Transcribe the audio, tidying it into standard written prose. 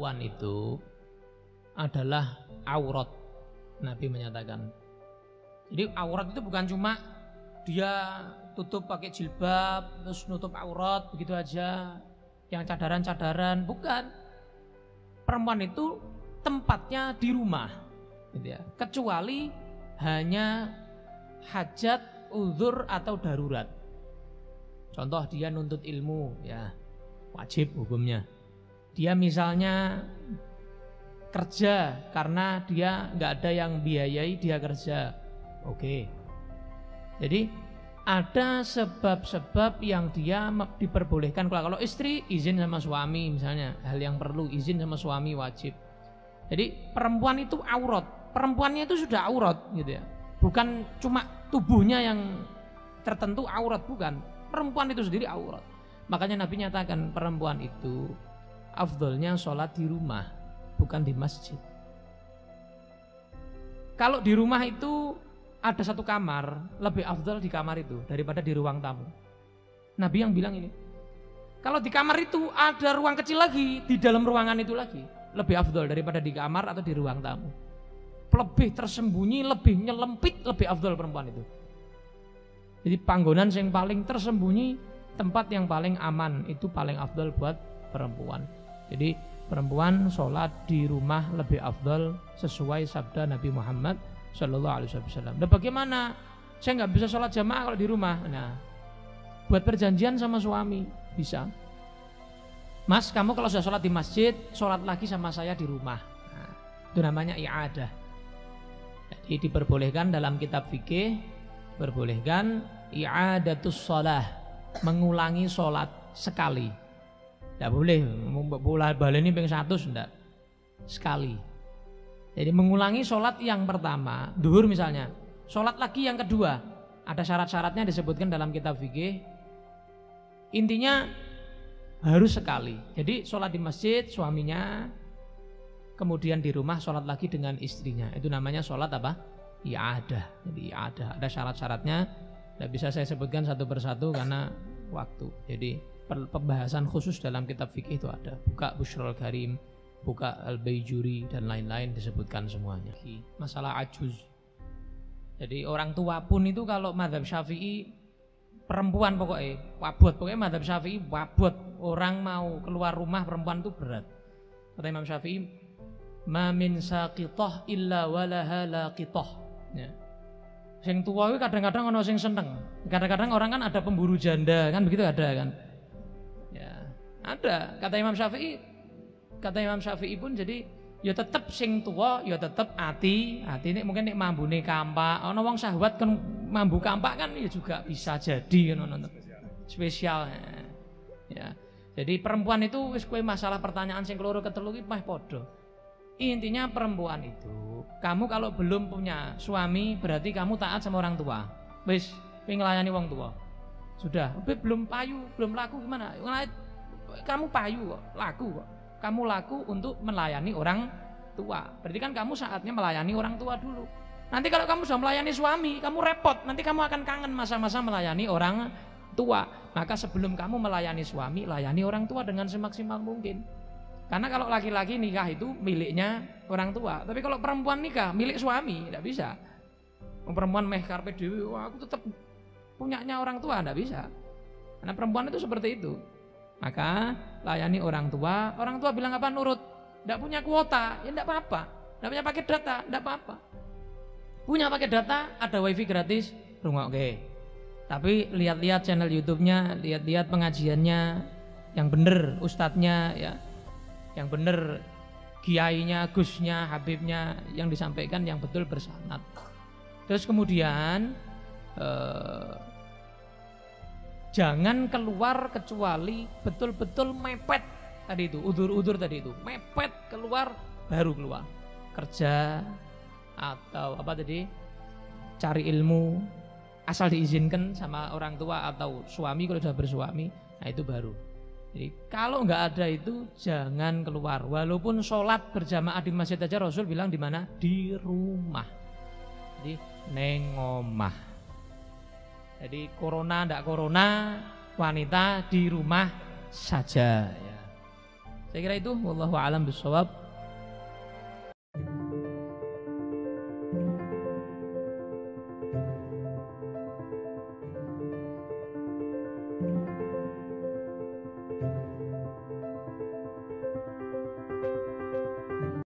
perempuan itu adalah aurat. Nabi menyatakan. Jadi aurat itu bukan cuma dia tutup pakai jilbab terus nutup aurat begitu aja, yang cadaran-cadaran, bukan. Perempuan itu tempatnya di rumah, gitu ya. Kecuali hanya hajat, uzur atau darurat. Contoh dia nuntut ilmu, ya wajib hukumnya. Dia misalnya kerja karena dia nggak ada yang biayai dia kerja, oke. Jadi ada sebab-sebab yang dia diperbolehkan. Kalau istri izin sama suami misalnya, hal yang perlu izin sama suami wajib. Jadi perempuan itu aurat, perempuannya itu sudah aurat gitu ya. Bukan cuma tubuhnya yang tertentu aurat, bukan. Perempuan itu sendiri aurat. Makanya Nabi nyatakan perempuan itu afdolnya sholat di rumah, bukan di masjid. Kalau di rumah itu ada satu kamar, lebih afdal di kamar itu daripada di ruang tamu. Nabi yang bilang ini. Kalau di kamar itu ada ruang kecil lagi, di dalam ruangan itu lagi, lebih afdal daripada di kamar atau di ruang tamu. Lebih tersembunyi, lebih nyelempit, lebih afdal perempuan itu. Jadi panggonan yang paling tersembunyi, tempat yang paling aman, itu paling afdal buat perempuan. Jadi perempuan sholat di rumah lebih afdal sesuai sabda Nabi Muhammad Sallallahu Alaihi Wasallam. Nah bagaimana? Saya nggak bisa sholat jamaah kalau di rumah. Nah, buat perjanjian sama suami bisa. Mas, kamu kalau sudah sholat di masjid, sholat lagi sama saya di rumah. Nah, itu namanya i'adah. Jadi diperbolehkan dalam kitab fikih, diperbolehkan i'adatus shalah, mengulangi sholat sekali. Tidak boleh bola baleni ping 100, enggak. Sekali. Jadi mengulangi sholat yang pertama, duhur misalnya, sholat lagi yang kedua, ada syarat-syaratnya disebutkan dalam kitab fikih. Intinya harus sekali. Jadi sholat di masjid suaminya, kemudian di rumah sholat lagi dengan istrinya. Itu namanya sholat apa? I'adah. Jadi i'adah, ada syarat-syaratnya. Tidak bisa saya sebutkan satu persatu karena waktu. Jadi pembahasan khusus dalam kitab fikih itu ada. Buka Bushrul Karim, buka Al-Baijuri dan lain-lain disebutkan semuanya. Masalah ajuz. Jadi orang tua pun itu kalau mazhab Syafi'i perempuan pokoknya wabot, pokoknya mazhab Syafi'i wabot. Orang mau keluar rumah perempuan itu berat. Kata Imam Syafi'i, ma min saqithah illa walaha laqithah. Ya. Sing tua itu kadang-kadang ono sing seneng. Kadang-kadang orang kan ada pemburu janda kan begitu ada kan. Ya, ada. Kata Imam Syafi'i pun jadi ya tetep sing tua ya tetep ati ini mungkin nek mambune kampak. Ono wong syahwat kan mambu kampak kan ya juga bisa jadi kan ono spesial. Ya. Jadi perempuan itu wis kowe masalah pertanyaan sing keloro ketelu iki meh padha. Intinya perempuan itu, kamu kalau belum punya suami berarti kamu taat sama orang tua. Wis pengen nglayani wong tua. Sudah, belum payu, belum laku gimana? Kamu payu kok, laku kok. Kamu laku untuk melayani orang tua. Berarti kan kamu saatnya melayani orang tua dulu. Nanti kalau kamu sudah melayani suami, kamu repot. Nanti kamu akan kangen masa-masa melayani orang tua. Maka sebelum kamu melayani suami, layani orang tua dengan semaksimal mungkin. Karena kalau laki-laki nikah itu miliknya orang tua. Tapi kalau perempuan nikah milik suami, tidak bisa. Perempuan meh karpe dewi, wah aku tetap punyanya orang tua, tidak bisa. Karena perempuan itu seperti itu. Maka layani orang tua bilang apa? Nurut. Tidak punya kuota, ya tidak apa-apa. Tidak punya paket data, tidak apa-apa. Punya paket data, ada wifi gratis, rumah oke. Tapi lihat-lihat channel YouTube-nya, lihat-lihat pengajiannya, yang bener ustadznya ya. Yang benar kiainya, gusnya, habibnya yang disampaikan yang betul bersanad. Terus kemudian jangan keluar kecuali betul-betul mepet tadi itu, udur-udur tadi itu, mepet keluar baru keluar. Kerja atau apa tadi? Cari ilmu asal diizinkan sama orang tua atau suami kalau sudah bersuami, nah itu baru. Jadi kalau nggak ada itu jangan keluar. Walaupun sholat berjamaah di masjid aja Rasul bilang di mana? Di rumah. Jadi neng omah. Jadi corona ndak corona, wanita di rumah saja. Ya. Saya kira itu, wallahu a'lam bishawab.